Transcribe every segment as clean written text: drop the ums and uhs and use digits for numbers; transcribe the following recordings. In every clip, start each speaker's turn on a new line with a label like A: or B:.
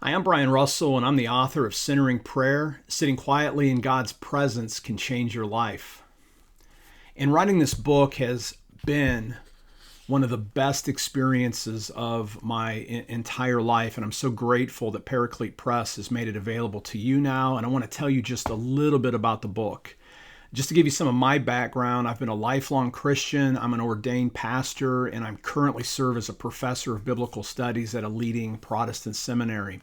A: Hi, I'm Brian Russell, and I'm the author of Centering Prayer. Sitting quietly in God's presence can change your life. And writing this book has been one of the best experiences of my entire life, and I'm so grateful that Paraclete Press has made it available to you now. And I want to tell you just a little bit about the book. Just to give you some of my background, I've been a lifelong Christian. I'm an ordained pastor, and I'm currently serve as a professor of biblical studies at a leading Protestant seminary.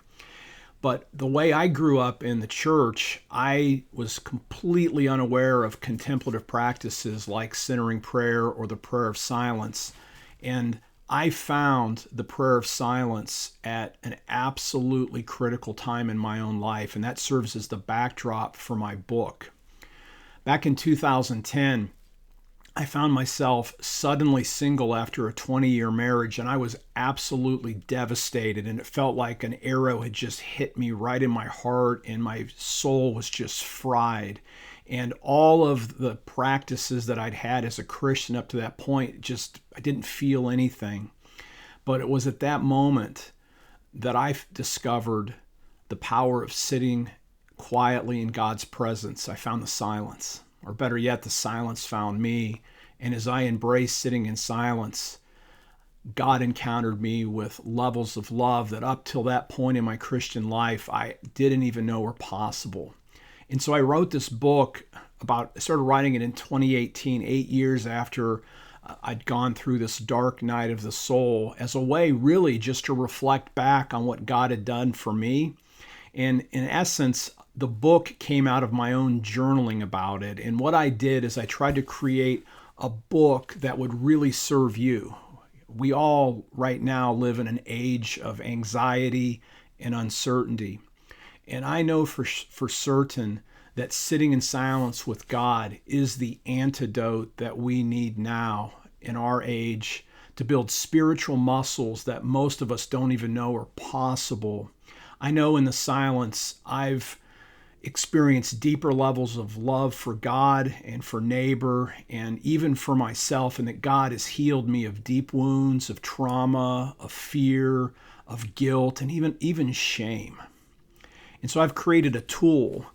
A: But the way I grew up in the church, I was completely unaware of contemplative practices like centering prayer or the prayer of silence. And I found the prayer of silence at an absolutely critical time in my own life, and that serves as the backdrop for my book. Back in 2010, I found myself suddenly single after a 20-year marriage, and I was absolutely devastated, and it felt like an arrow had just hit me right in my heart, and my soul was just fried. And all of the practices that I'd had as a Christian up to that point, I didn't feel anything. But it was at that moment that I discovered the power of sitting quietly in God's presence. I found the silence, or better yet, the silence found me. And as I embraced sitting in silence, God encountered me with levels of love that up till that point in my Christian life, I didn't even know were possible. And so I wrote this book started writing it in 2018, 8 years after I'd gone through this dark night of the soul, as a way really just to reflect back on what God had done for me. And in essence, the book came out of my own journaling about it. And what I did is I tried to create a book that would really serve you. We all right now live in an age of anxiety and uncertainty. And I know for certain that sitting in silence with God is the antidote that we need now in our age to build spiritual muscles that most of us don't even know are possible. I know in the silence I've experienced deeper levels of love for God and for neighbor and even for myself, and that God has healed me of deep wounds, of trauma, of fear, of guilt, and even shame. And so I've created a tool.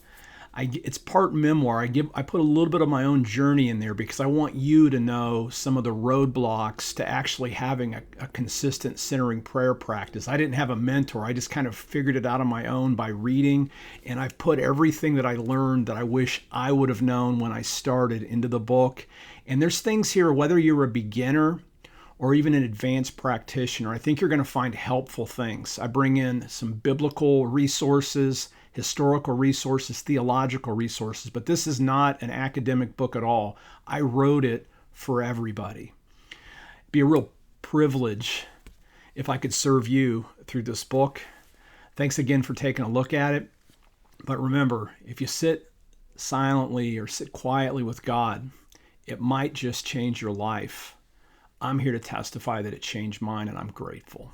A: It's part memoir. I put a little bit of my own journey in there because I want you to know some of the roadblocks to actually having a consistent centering prayer practice. I didn't have a mentor. I just kind of figured it out on my own by reading, and I've put everything that I learned that I wish I would have known when I started into the book. And there's things here, whether you're a beginner or even an advanced practitioner, I think you're going to find helpful things. I bring in some biblical resources, historical resources, theological resources, but this is not an academic book at all. I wrote it for everybody. It'd be a real privilege if I could serve you through this book. Thanks again for taking a look at it. But remember, if you sit silently or sit quietly with God, it might just change your life. I'm here to testify that it changed mine, and I'm grateful.